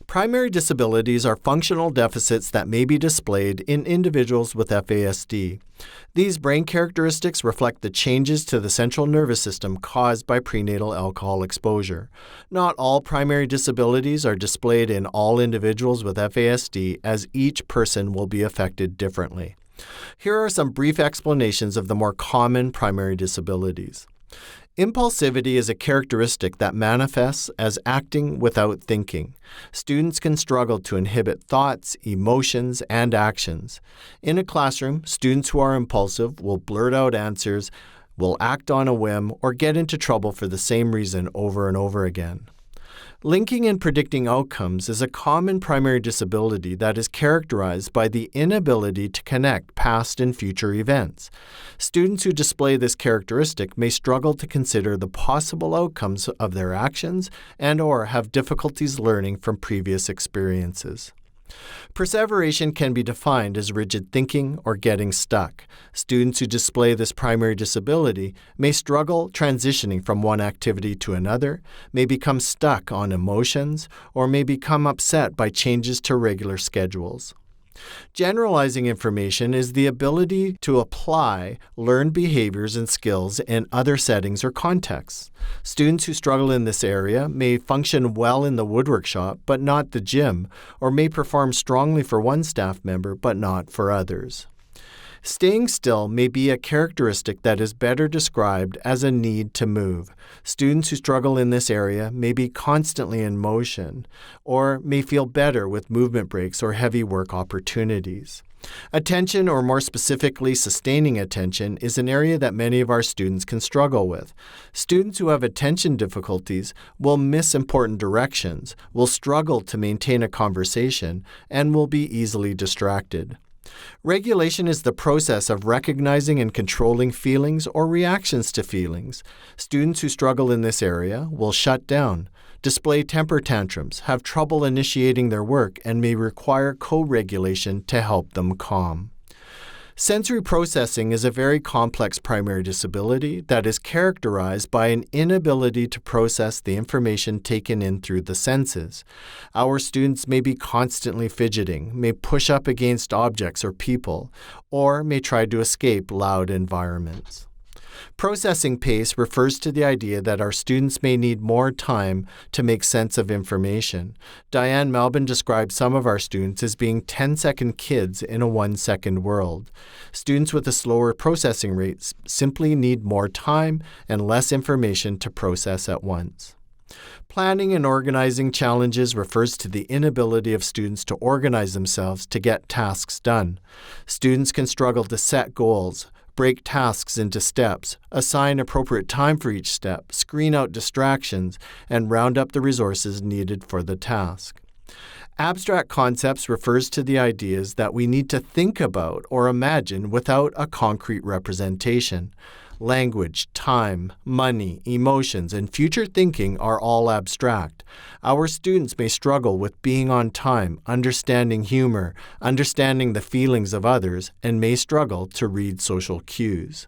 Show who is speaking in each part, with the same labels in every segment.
Speaker 1: Primary disabilities are functional deficits that may be displayed in individuals with FASD. These brain characteristics reflect the changes to the central nervous system caused by prenatal alcohol exposure. Not all primary disabilities are displayed in all individuals with FASD, as each person will be affected differently. Here are some brief explanations of the more common primary disabilities. Impulsivity is a characteristic that manifests as acting without thinking. Students can struggle to inhibit thoughts, emotions, and actions. In a classroom, students who are impulsive will blurt out answers, will act on a whim, or get into trouble for the same reason over and over again. Linking and predicting outcomes is a common primary disability that is characterized by the inability to connect past and future events. Students who display this characteristic may struggle to consider the possible outcomes of their actions and/or have difficulties learning from previous experiences. Perseveration can be defined as rigid thinking or getting stuck. Students who display this primary disability may struggle transitioning from one activity to another, may become stuck on emotions, or may become upset by changes to regular schedules. Generalizing information is the ability to apply learned behaviors and skills in other settings or contexts. Students who struggle in this area may function well in the woodwork shop but not the gym, or may perform strongly for one staff member but not for others. Staying still may be a characteristic that is better described as a need to move. Students who struggle in this area may be constantly in motion or may feel better with movement breaks or heavy work opportunities. Attention, or more specifically sustaining attention, is an area that many of our students can struggle with. Students who have attention difficulties will miss important directions, will struggle to maintain a conversation, and will be easily distracted. Regulation is the process of recognizing and controlling feelings or reactions to feelings. Students who struggle in this area will shut down, display temper tantrums, have trouble initiating their work, and may require co-regulation to help them calm. Sensory processing is a very complex primary disability that is characterized by an inability to process the information taken in through the senses. Our students may be constantly fidgeting, may push up against objects or people, or may try to escape loud environments. Processing pace refers to the idea that our students may need more time to make sense of information. Diane Malbin describes some of our students as being 10-second kids in a 1-second world. Students with a slower processing rate simply need more time and less information to process at once. Planning and organizing challenges refers to the inability of students to organize themselves to get tasks done. Students can struggle to set goals, break tasks into steps, assign appropriate time for each step, screen out distractions, and round up the resources needed for the task. Abstract concepts refers to the ideas that we need to think about or imagine without a concrete representation. Language, time, money, emotions, and future thinking are all abstract. Our students may struggle with being on time, understanding humor, understanding the feelings of others, and may struggle to read social cues.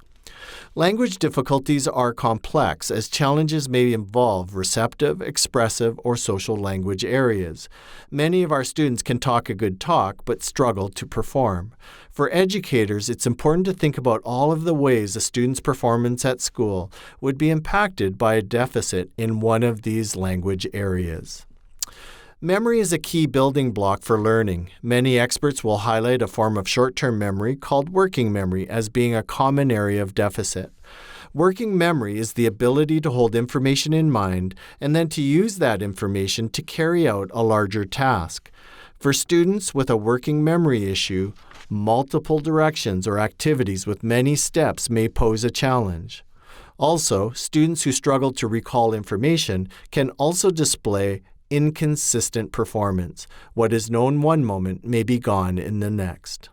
Speaker 1: Language difficulties are complex as challenges may involve receptive, expressive, or social language areas. Many of our students can talk a good talk but struggle to perform. For educators, it's important to think about all of the ways a student's performance at school would be impacted by a deficit in one of these language areas. Memory is a key building block for learning. Many experts will highlight a form of short-term memory called working memory as being a common area of deficit. Working memory is the ability to hold information in mind and then to use that information to carry out a larger task. For students with a working memory issue, multiple directions or activities with many steps may pose a challenge. Also, students who struggle to recall information can also display inconsistent performance. What is known one moment may be gone in the next.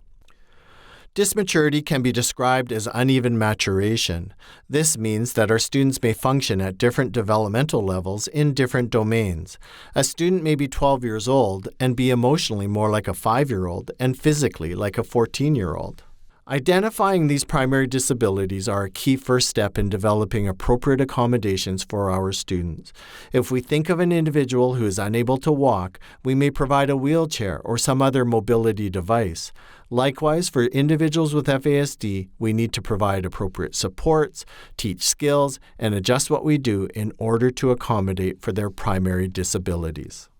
Speaker 1: Dismaturity can be described as uneven maturation. This means that our students may function at different developmental levels in different domains. A student may be 12 years old and be emotionally more like a 5-year-old and physically like a 14-year-old. Identifying these primary disabilities are a key first step in developing appropriate accommodations for our students. If we think of an individual who is unable to walk, we may provide a wheelchair or some other mobility device. Likewise, for individuals with FASD, we need to provide appropriate supports, teach skills, and adjust what we do in order to accommodate for their primary disabilities.